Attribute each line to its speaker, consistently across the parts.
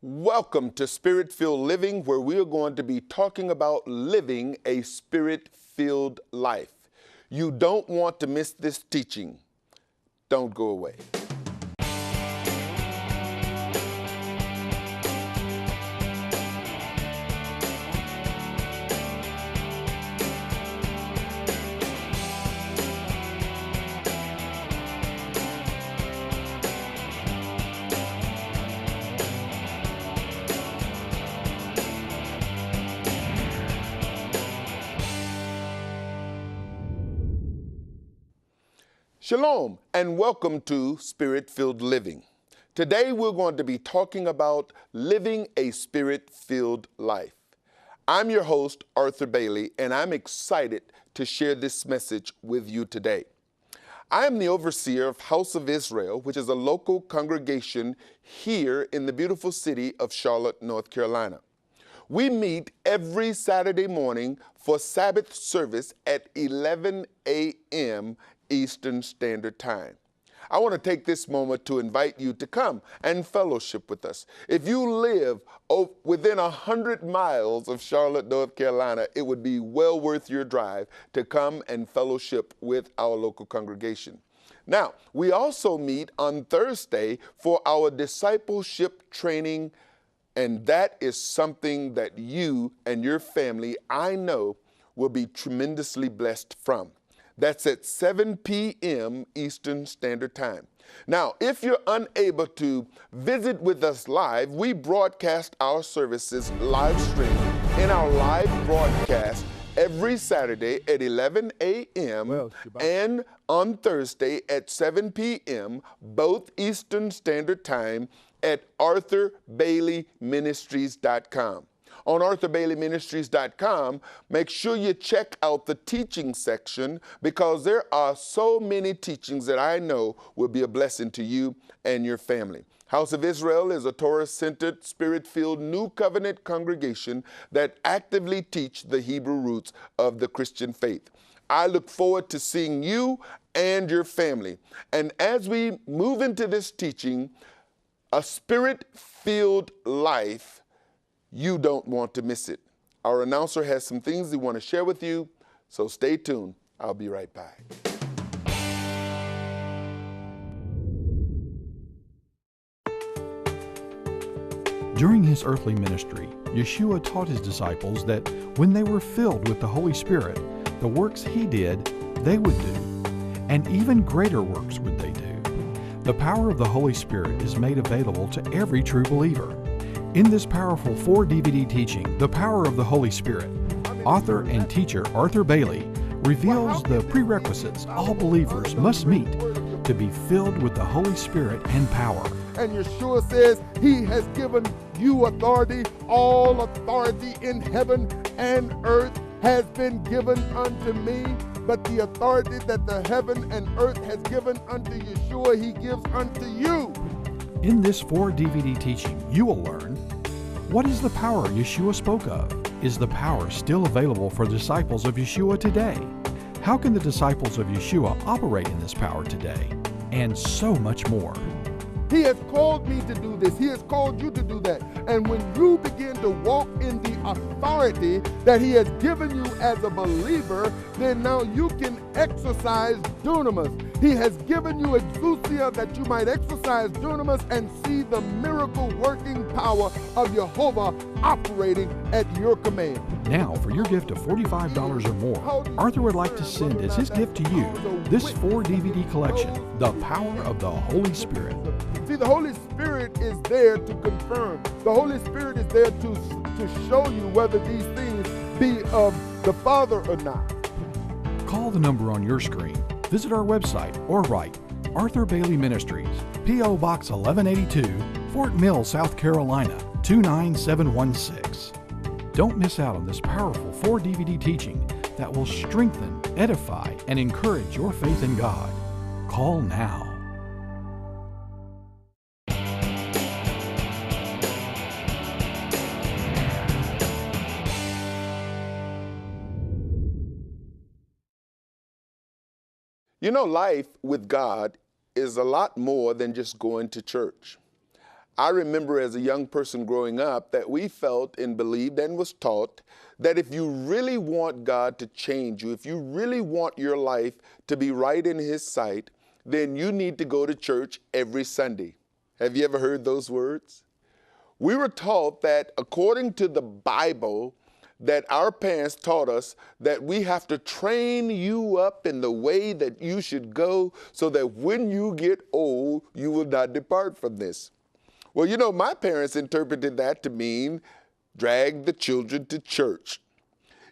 Speaker 1: Welcome to Spirit-Filled Living, where we are going to be talking about living a Spirit-filled life. You don't want to miss this teaching. Don't go away. Shalom and welcome to Spirit-Filled Living. Today we're going to be talking about living a Spirit-filled life. I'm your host, Arthur Bailey, and I'm excited to share this message with you today. I am the overseer of House of Israel, which is a local congregation here in the beautiful city of Charlotte, North Carolina. We meet every Saturday morning for Sabbath service at 11 a.m. Eastern Standard Time. I want to take this moment to invite you to come and fellowship with us. If you live within 100 miles of Charlotte, North Carolina, it would be well worth your drive to come and fellowship with our local congregation. Now, we also meet on Thursday for our discipleship training, and that is something that you and your family, I know, will be tremendously blessed from. That's at 7 p.m. Eastern Standard Time. Now, if you're unable to visit with us live, we broadcast our services live stream in our live broadcast every Saturday at 11 a.m. and on Thursday at 7 p.m., both Eastern Standard Time at ArthurBaileyMinistries.com. On ArthurBaileyMinistries.com, make sure you check out the teaching section because there are so many teachings that I know will be a blessing to you and your family. House of Israel is a Torah-centered, Spirit-filled, New Covenant congregation that actively teach the Hebrew roots of the Christian faith. I look forward to seeing you and your family. And as we move into this teaching, a Spirit-filled life, you don't want to miss it. Our announcer has some things he wants to share with you, so stay tuned. I'll be right back.
Speaker 2: During his earthly ministry, Yeshua taught his disciples that when they were filled with the Holy Spirit, the works he did, they would do, and even greater works would they do. The power of the Holy Spirit is made available to every true believer. In this powerful 4-DVD teaching, The Power of the Holy Spirit, author and teacher Arthur Bailey reveals the prerequisites all believers must meet to be filled with the Holy Spirit and power.
Speaker 3: And Yeshua says, He has given you authority. All authority in heaven and earth has been given unto me. But the authority that the heaven and earth has given unto Yeshua, He gives unto you.
Speaker 2: In this 4-DVD teaching, you will learn: what is the power Yeshua spoke of? Is the power still available for disciples of Yeshua today? How can the disciples of Yeshua operate in this power today? And so much more.
Speaker 3: He has called me to do this. He has called you to do that. And when you begin to walk in the authority that He has given you as a believer, then now you can exercise dunamis. He has given you exousia that you might exercise dunamis and see the miracle working power of Jehovah operating at your command.
Speaker 2: Now, for your gift of $45 or more, Arthur would like to send as his gift to you this 4-DVD collection, The Power of the Holy Spirit.
Speaker 3: See, the Holy Spirit is there to confirm. The Holy Spirit is there to show you whether these things be of the Father or not.
Speaker 2: Call the number on your screen, visit our website, or write Arthur Bailey Ministries, P.O. Box 1182, Fort Mill, South Carolina, 29716. Don't miss out on this powerful 4-DVD teaching that will strengthen, edify, and encourage your faith in God. Call now.
Speaker 1: You know, life with God is a lot more than just going to church. I remember as a young person growing up that we felt and believed and was taught that if you really want God to change you, if you really want your life to be right in His sight, then you need to go to church every Sunday. Have you ever heard those words? We were taught that according to the Bible, that our parents taught us that we have to train you up in the way that you should go so that when you get old, you will not depart from this. Well, you know, my parents interpreted that to mean drag the children to church.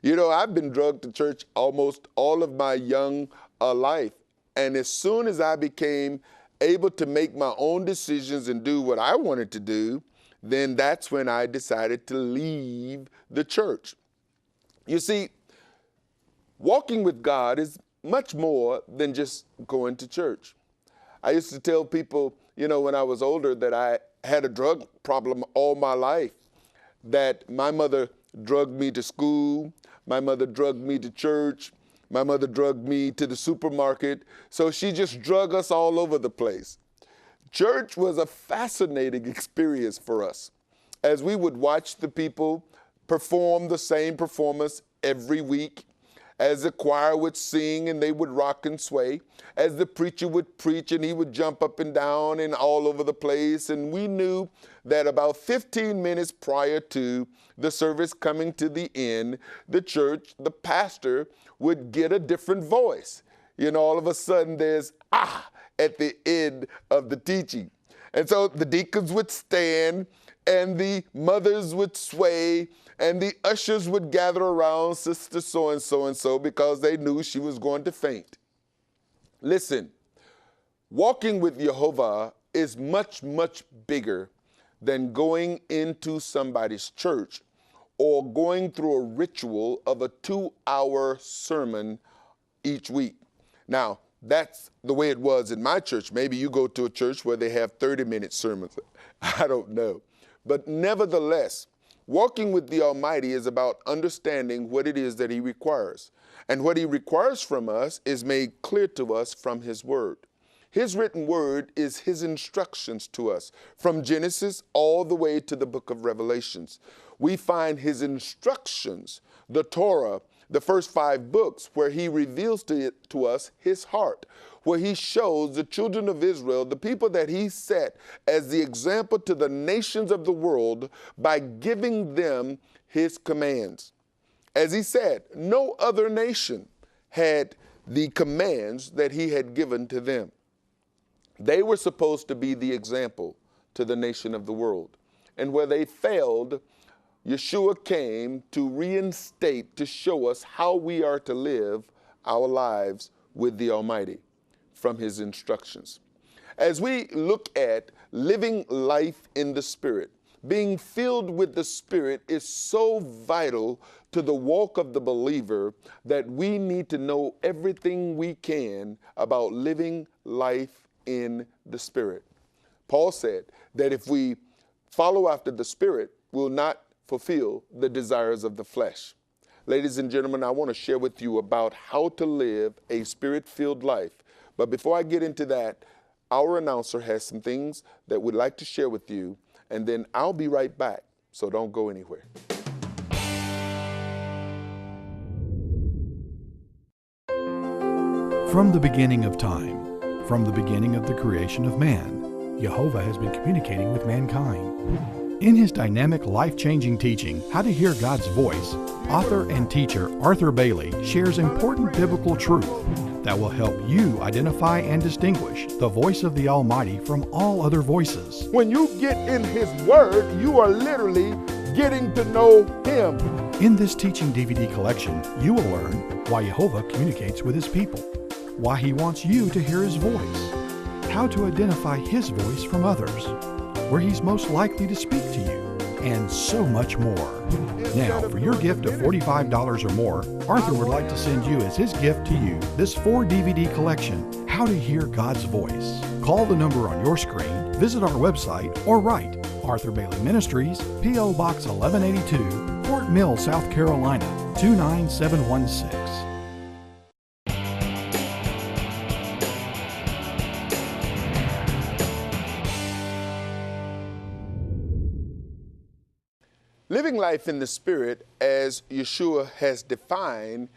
Speaker 1: You know, I've been drugged to church almost all of my young life. And as soon as I became able to make my own decisions and do what I wanted to do, then that's when I decided to leave the church. You see, walking with God is much more than just going to church. I used to tell people, you know, when I was older that I had a drug problem all my life, that my mother drugged me to school, my mother drugged me to church, my mother drugged me to the supermarket, so she just drugged us all over the place. Church was a fascinating experience for us, as we would watch the people perform the same performance every week, as the choir would sing and they would rock and sway, as the preacher would preach and he would jump up and down and all over the place. And we knew that about 15 minutes prior to the service coming to the end, the church, the pastor would get a different voice. You know, all of a sudden there's at the end of the teaching. And so the deacons would stand and the mothers would sway and the ushers would gather around Sister so-and-so and so because they knew she was going to faint. Listen, walking with Jehovah is much, much bigger than going into somebody's church or going through a ritual of a 2-hour sermon each week. Now, that's the way it was in my church. Maybe you go to a church where they have 30-minute sermons. I don't know. But nevertheless, walking with the Almighty is about understanding what it is that He requires. And what He requires from us is made clear to us from His Word. His written Word is His instructions to us. From Genesis all the way to the book of Revelations, we find His instructions, the Torah, the first 5 books, where He reveals to us His heart, where He shows the children of Israel, the people that He set as the example to the nations of the world by giving them His commands. As He said, no other nation had the commands that He had given to them. They were supposed to be the example to the nation of the world. And where they failed, Yeshua came to reinstate, to show us how we are to live our lives with the Almighty from His instructions. As we look at living life in the Spirit, being filled with the Spirit is so vital to the walk of the believer that we need to know everything we can about living life in the Spirit. Paul said that if we follow after the Spirit, we'll not fulfill the desires of the flesh. Ladies and gentlemen, I want to share with you about how to live a Spirit-filled life. But before I get into that, our announcer has some things that we'd like to share with you, and then I'll be right back, so don't go anywhere.
Speaker 2: From the beginning of time, from the beginning of the creation of man, Jehovah has been communicating with mankind. In his dynamic, life-changing teaching, How to Hear God's Voice, author and teacher Arthur Bailey shares important biblical truth that will help you identify and distinguish the voice of the Almighty from all other voices.
Speaker 3: When you get in His Word, you are literally getting to know Him.
Speaker 2: In this teaching DVD collection, you will learn why Jehovah communicates with His people, why He wants you to hear His voice, how to identify His voice from others, where He's most likely to speak to you, and so much more. Now, for your gift of $45 or more, Arthur would like to send you as his gift to you this 4-DVD collection, How to Hear God's Voice. Call the number on your screen, visit our website, or write Arthur Bailey Ministries, P.O. Box 1182, Fort Mill, South Carolina, 29716.
Speaker 1: Living life in the Spirit, as Yeshua has defined,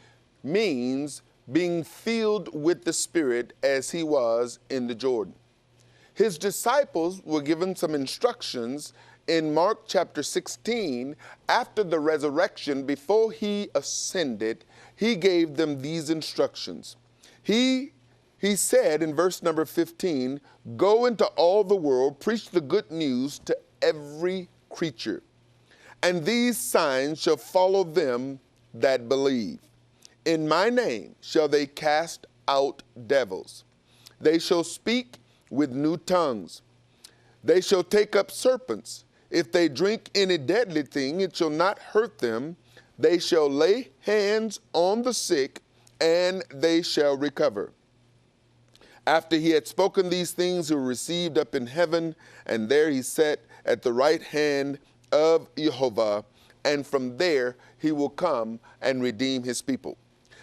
Speaker 1: means being filled with the Spirit as he was in the Jordan. His disciples were given some instructions in Mark chapter 16. After the resurrection, before he ascended, he gave them these instructions. He said in verse number 15, "Go into all the world, preach the good news to every creature. And these signs shall follow them that believe. In my name shall they cast out devils. They shall speak with new tongues. They shall take up serpents. If they drink any deadly thing, it shall not hurt them. They shall lay hands on the sick, and they shall recover." After he had spoken these things, he was received up in heaven, and there he sat at the right hand of Jehovah, and from there he will come and redeem his people.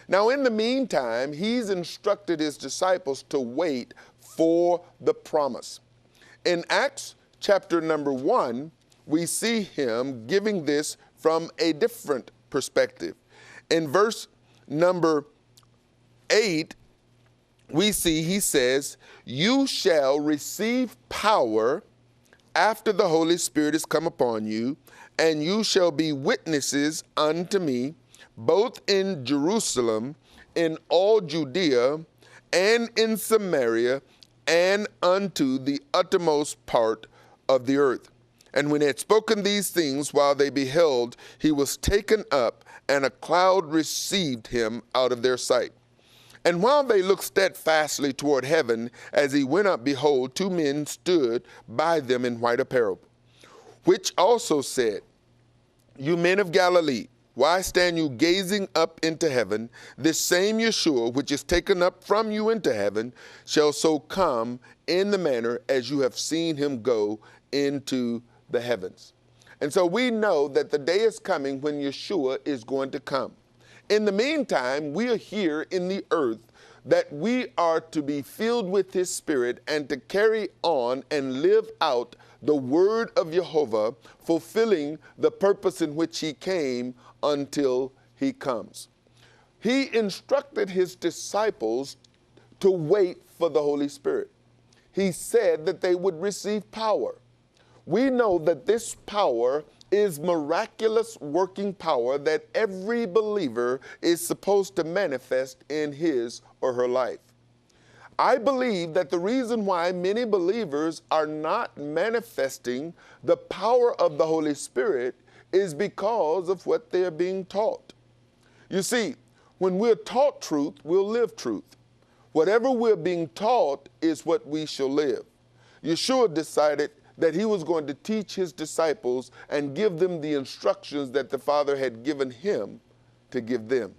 Speaker 1: Now, in the meantime, he's instructed his disciples to wait for the promise. In Acts chapter number 1, we see him giving this from a different perspective. In verse number 8, we see he says, "You shall receive power after the Holy Spirit is come upon you, and you shall be witnesses unto me, both in Jerusalem, in all Judea, and in Samaria, and unto the uttermost part of the earth." And when he had spoken these things, while they beheld, he was taken up, and a cloud received him out of their sight. And while they looked steadfastly toward heaven, as he went up, behold, two men stood by them in white apparel, which also said, "You men of Galilee, why stand you gazing up into heaven? This same Yeshua, which is taken up from you into heaven, shall so come in the manner as you have seen him go into the heavens." And so we know that the day is coming when Yeshua is going to come. In the meantime, we are here in the earth that we are to be filled with his Spirit and to carry on and live out the word of Jehovah, fulfilling the purpose in which he came until he comes. He instructed his disciples to wait for the Holy Spirit. He said that they would receive power. We know that this power is miraculous working power that every believer is supposed to manifest in his or her life. I believe that the reason why many believers are not manifesting the power of the Holy Spirit is because of what they're being taught. You see, when we're taught truth, we'll live truth. Whatever we're being taught is what we shall live. Yeshua decided that he was going to teach his disciples and give them the instructions that the Father had given him to give them.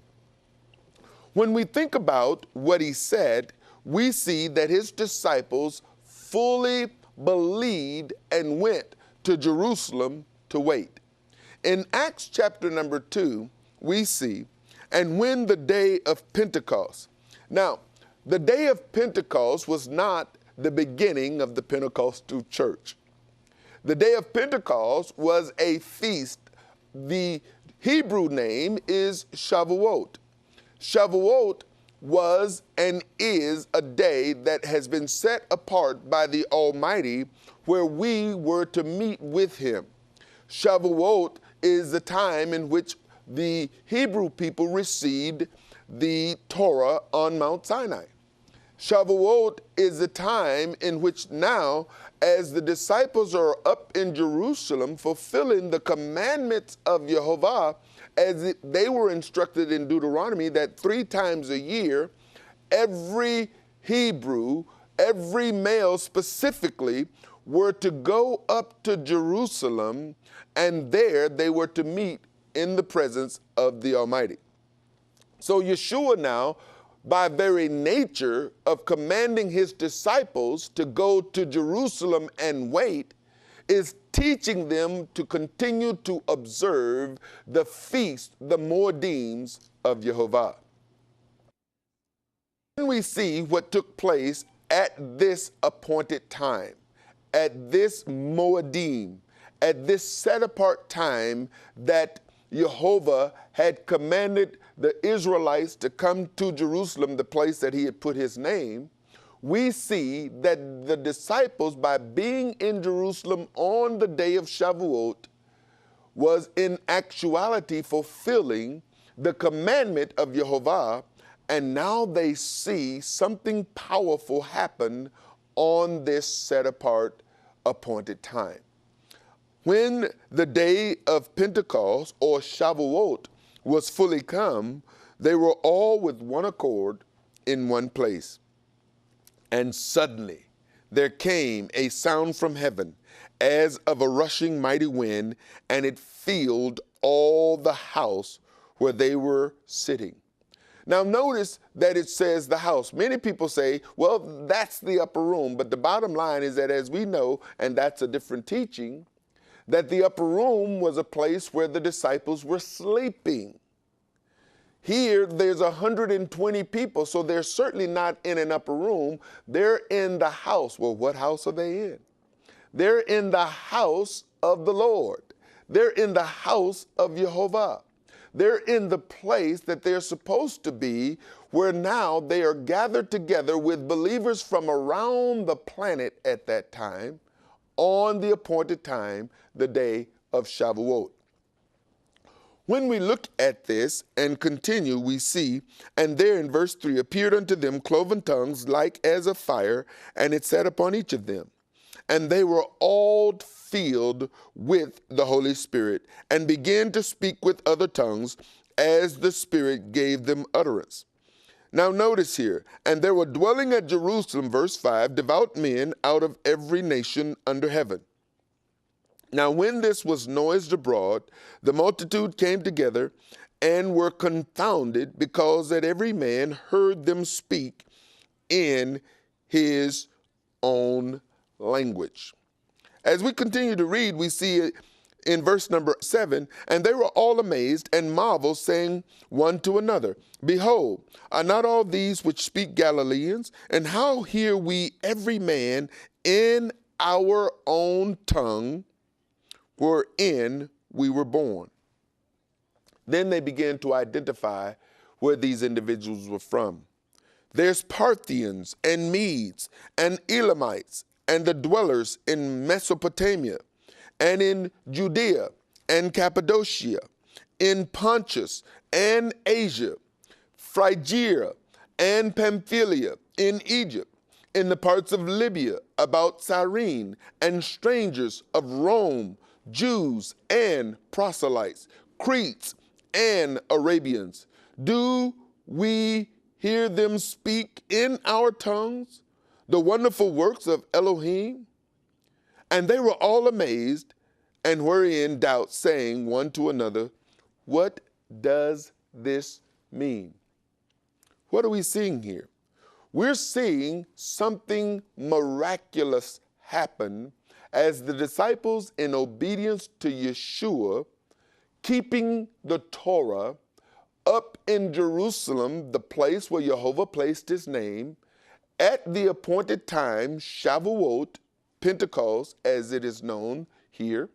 Speaker 1: When we think about what he said, we see that his disciples fully believed and went to Jerusalem to wait. In Acts chapter number 2, we see, "And when the day of Pentecost." Now, the day of Pentecost was not the beginning of the Pentecostal church. The day of Pentecost was a feast. The Hebrew name is Shavuot. Shavuot was and is a day that has been set apart by the Almighty where we were to meet with him. Shavuot is the time in which the Hebrew people received the Torah on Mount Sinai. Shavuot is the time in which now, as the disciples are up in Jerusalem fulfilling the commandments of Jehovah, as they were instructed in Deuteronomy that 3 times a year, every Hebrew, every male specifically, were to go up to Jerusalem, and there they were to meet in the presence of the Almighty. So Yeshua now, by very nature of commanding his disciples to go to Jerusalem and wait, is teaching them to continue to observe the feast, the Moedim of Jehovah. Then we see what took place at this appointed time, at this Moedim, at this set apart time that Jehovah had commanded the Israelites to come to Jerusalem, the place that he had put his name, we see that the disciples, by being in Jerusalem on the day of Shavuot, was in actuality fulfilling the commandment of Jehovah, and now they see something powerful happen on this set apart appointed time. When the day of Pentecost or Shavuot was fully come, they were all with one accord in one place. And suddenly there came a sound from heaven as of a rushing mighty wind, and it filled all the house where they were sitting. Now notice that it says the house. Many people say, well, that's the upper room. But the bottom line is that, as we know, and that's a different teaching, that the upper room was a place where the disciples were sleeping. Here, there's 120 people, so they're certainly not in an upper room. They're in the house. Well, what house are they in? They're in the house of the Lord. They're in the house of Jehovah. They're in the place that they're supposed to be, where now they are gathered together with believers from around the planet at that time, on the appointed time, the day of Shavuot. When we look at this and continue, we see, and there in verse 3, appeared unto them cloven tongues like as of fire, and it sat upon each of them. And they were all filled with the Holy Spirit, and began to speak with other tongues as the Spirit gave them utterance. Now notice here, and there were dwelling at Jerusalem, verse 5, devout men out of every nation under heaven. Now when this was noised abroad, the multitude came together and were confounded, because that every man heard them speak in his own language. As we continue to read, we see it in verse number 7, and they were all amazed and marveled, saying one to another, Behold, are not all these which speak Galileans? And how hear we every man in our own tongue wherein we were born? Then they began to identify where these individuals were from. There's Parthians and Medes and Elamites and the dwellers in Mesopotamia and in Judea and Cappadocia, in Pontus and Asia, Phrygia and Pamphylia, in Egypt, in the parts of Libya about Cyrene, and strangers of Rome, Jews and proselytes, Cretes and Arabians. Do we hear them speak in our tongues the wonderful works of Elohim? And they were all amazed and were in doubt, saying one to another, What does this mean? What are we seeing here? We're seeing something miraculous happen as the disciples, in obedience to Yeshua, keeping the Torah up in Jerusalem, the place where Jehovah placed his name, at the appointed time, Shavuot, Pentecost, as it is known here,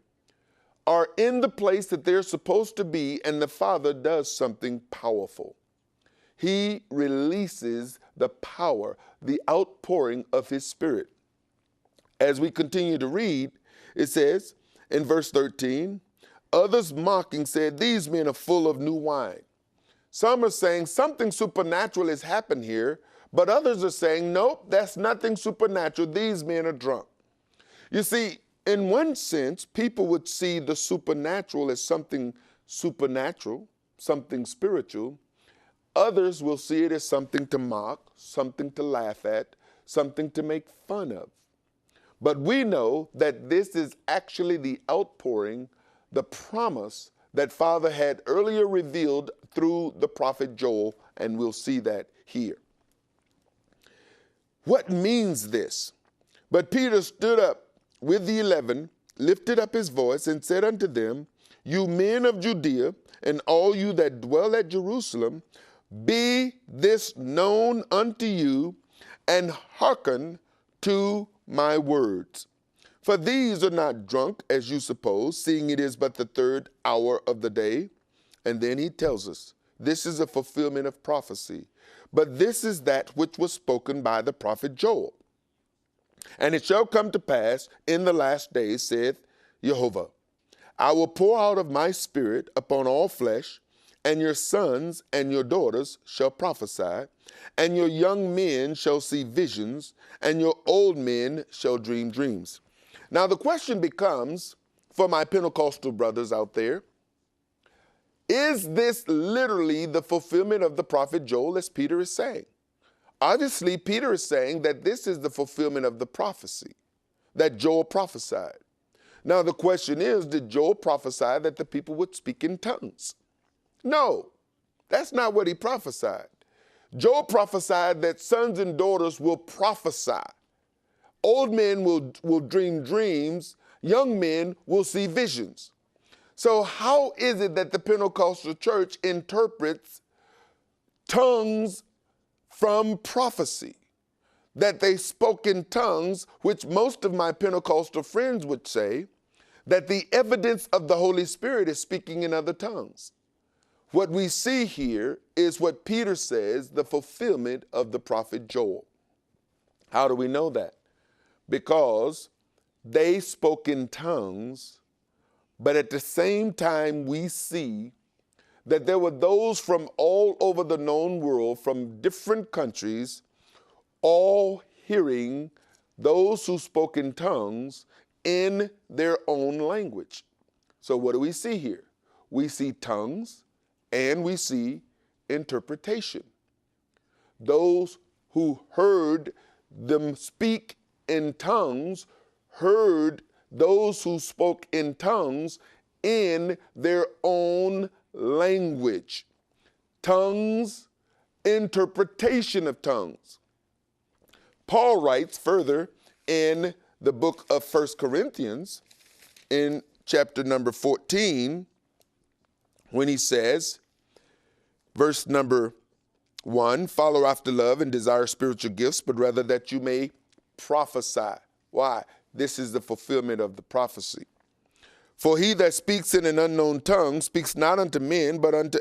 Speaker 1: are in the place that they're supposed to be, and the Father does something powerful. He releases the power, the outpouring of his Spirit. As we continue to read, it says in verse 13, others mocking said, These men are full of new wine. Some are saying something supernatural has happened here, but others are saying, nope, that's nothing supernatural. These men are drunk. You see, in one sense, people would see the supernatural as something supernatural, something spiritual. Others will see it as something to mock, something to laugh at, something to make fun of. But we know that this is actually the outpouring, the promise that Father had earlier revealed through the prophet Joel, and we'll see that here. What means this? But Peter stood up with the 11, lifted up his voice, and said unto them, You men of Judea, and all you that dwell at Jerusalem, be this known unto you, and hearken to my words. For these are not drunk, as you suppose, seeing it is but the third hour of the day. And then he tells us, this is a fulfillment of prophecy. But this is that which was spoken by the prophet Joel. And it shall come to pass in the last days, saith Jehovah, I will pour out of my spirit upon all flesh, and your sons and your daughters shall prophesy, and your young men shall see visions, and your old men shall dream dreams. Now the question becomes, for my Pentecostal brothers out there, is this literally the fulfillment of the prophet Joel, as Peter is saying? Obviously, Peter is saying that this is the fulfillment of the prophecy that Joel prophesied. Now the question is, did Joel prophesy that the people would speak in tongues? No, that's not what he prophesied. Joel prophesied that sons and daughters will prophesy. Old men will dream dreams. Young men will see visions. So how is it that the Pentecostal church interprets tongues from prophecy? That they spoke in tongues, which most of my Pentecostal friends would say that the evidence of the Holy Spirit is speaking in other tongues. What we see here is what Peter says, the fulfillment of the prophet Joel. How do we know that? Because they spoke in tongues, but at the same time we see that there were those from all over the known world, from different countries, all hearing those who spoke in tongues in their own language. So what do we see here? We see tongues and we see interpretation. Those who heard them speak in tongues heard those who spoke in tongues in their own language. Tongues, interpretation of tongues. Paul writes further in the book of 1 Corinthians in chapter number 14 when he says, verse number 1, follow after love and desire spiritual gifts, but rather that you may prophesy. Why? This is the fulfillment of the prophecy. For he that speaks in an unknown tongue speaks not unto men, but unto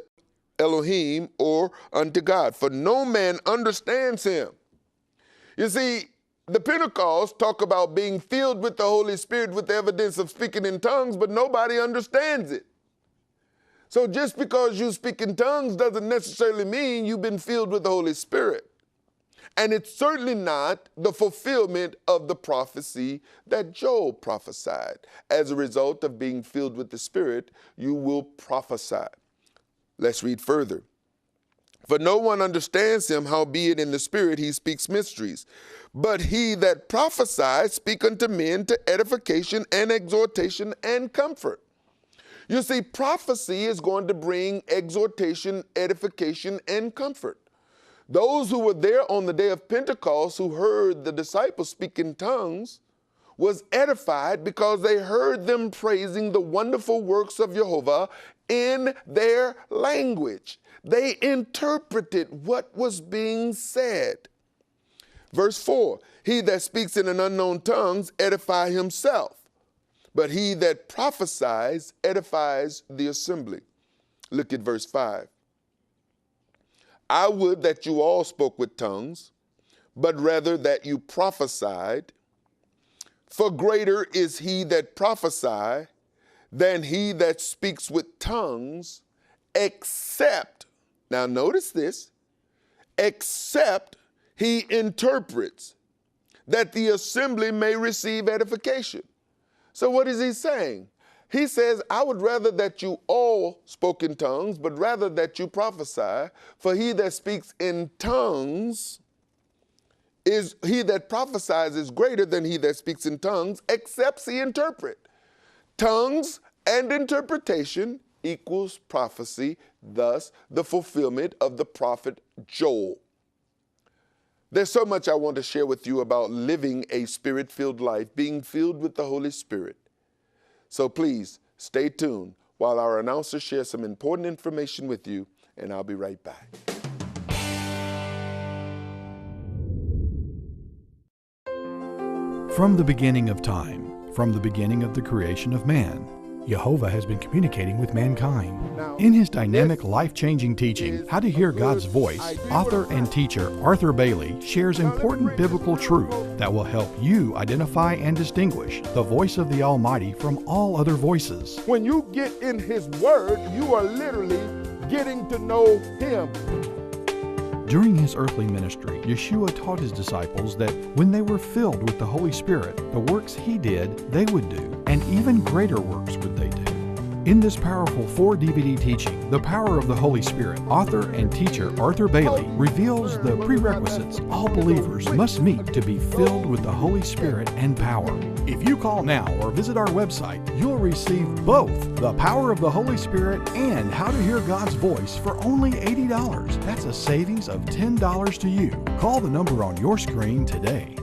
Speaker 1: Elohim or unto God. For no man understands him. You see, the Pentecost talk about being filled with the Holy Spirit with the evidence of speaking in tongues, but nobody understands it. So just because you speak in tongues doesn't necessarily mean you've been filled with the Holy Spirit. And it's certainly not the fulfillment of the prophecy that Joel prophesied. As a result of being filled with the Spirit, you will prophesy. Let's read further. For no one understands him, howbeit in the Spirit he speaks mysteries. But he that prophesies speak unto men to edification and exhortation and comfort. You see, prophecy is going to bring exhortation, edification, and comfort. Those who were there on the day of Pentecost who heard the disciples speak in tongues was edified because they heard them praising the wonderful works of Jehovah in their language. They interpreted what was being said. Verse 4, he that speaks in an unknown tongue edify himself, but he that prophesies edifies the assembly. Look at verse 5. I would that you all spoke with tongues, but rather that you prophesied. For greater is he that prophesies than he that speaks with tongues, except, now notice this, except he interprets, that the assembly may receive edification. So what is he saying? He says, I would rather that you all spoke in tongues, but rather that you prophesy. For he that speaks in tongues is, he that prophesies is greater than he that speaks in tongues, except he interpret. Tongues and interpretation equals prophecy, thus the fulfillment of the prophet Joel. There's so much I want to share with you about living a spirit-filled life, being filled with the Holy Spirit. So please stay tuned while our announcer shares some important information with you, and I'll be right back.
Speaker 2: From the beginning of time, From the beginning of the creation of man, Jehovah has been communicating with mankind.
Speaker 3: Now,
Speaker 2: In his dynamic, life-changing teaching, How to Hear God's Voice, author and teacher Arthur Bailey shares important biblical truth that will help you identify and distinguish the voice of the Almighty from all other voices.
Speaker 3: when you get in His Word, you are literally getting to know Him.
Speaker 2: During his earthly ministry, Yeshua taught his disciples that when they were filled with the Holy Spirit, the works he did, they would do, and even greater works would they do. In this powerful 4-DVD teaching, The Power of the Holy Spirit, author and teacher Arthur Bailey reveals the prerequisites all believers must meet to be filled with the Holy Spirit and power. If you call now or visit our website, you'll receive both The Power of the Holy Spirit and How to Hear God's Voice for only $80. That's a savings of $10 to you. Call the number on your screen today.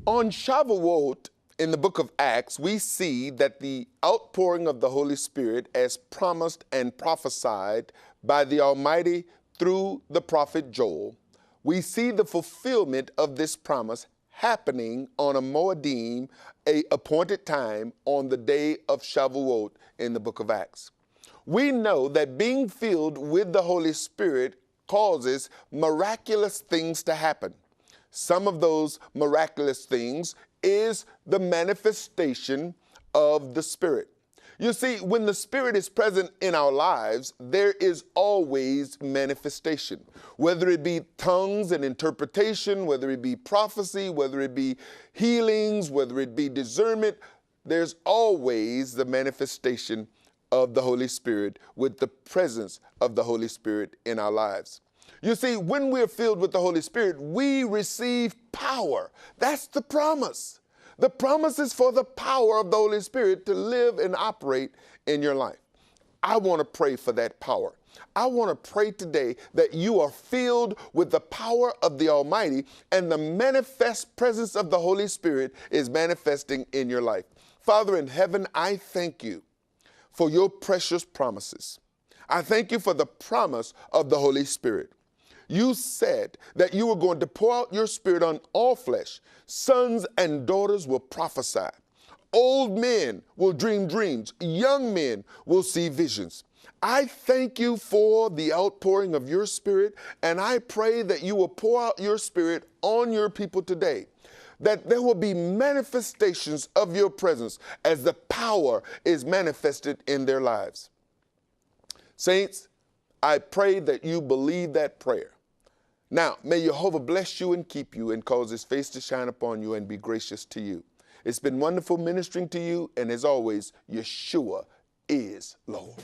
Speaker 1: On Shavuot, in the book of Acts, we see that the outpouring of the Holy Spirit, as promised and prophesied by the Almighty through the prophet Joel, we see the fulfillment of this promise happening on a Moedim, a appointed time on the day of Shavuot in the book of Acts. We know that being filled with the Holy Spirit causes miraculous things to happen. Some of those miraculous things is the manifestation of the Spirit. You see, when the Spirit is present in our lives, there is always manifestation, whether it be tongues and interpretation, whether it be prophecy, whether it be healings, whether it be discernment, there's always the manifestation of the Holy Spirit with the presence of the Holy Spirit in our lives. You see, when we're filled with the Holy Spirit, we receive power. That's the promise. The promise is for the power of the Holy Spirit to live and operate in your life. I want to pray for that power. I want to pray today that you are filled with the power of the Almighty and the manifest presence of the Holy Spirit is manifesting in your life. Father in heaven, I thank you for your precious promises. I thank you for the promise of the Holy Spirit. You said that you were going to pour out your Spirit on all flesh. Sons and daughters will prophesy. Old men will dream dreams. Young men will see visions. I thank you for the outpouring of your Spirit, and I pray that you will pour out your Spirit on your people today, that there will be manifestations of your presence as the power is manifested in their lives. Saints, I pray that you believe that prayer. Now, may Jehovah bless you and keep you and cause his face to shine upon you and be gracious to you. It's been wonderful ministering to you, and as always, Yeshua is Lord.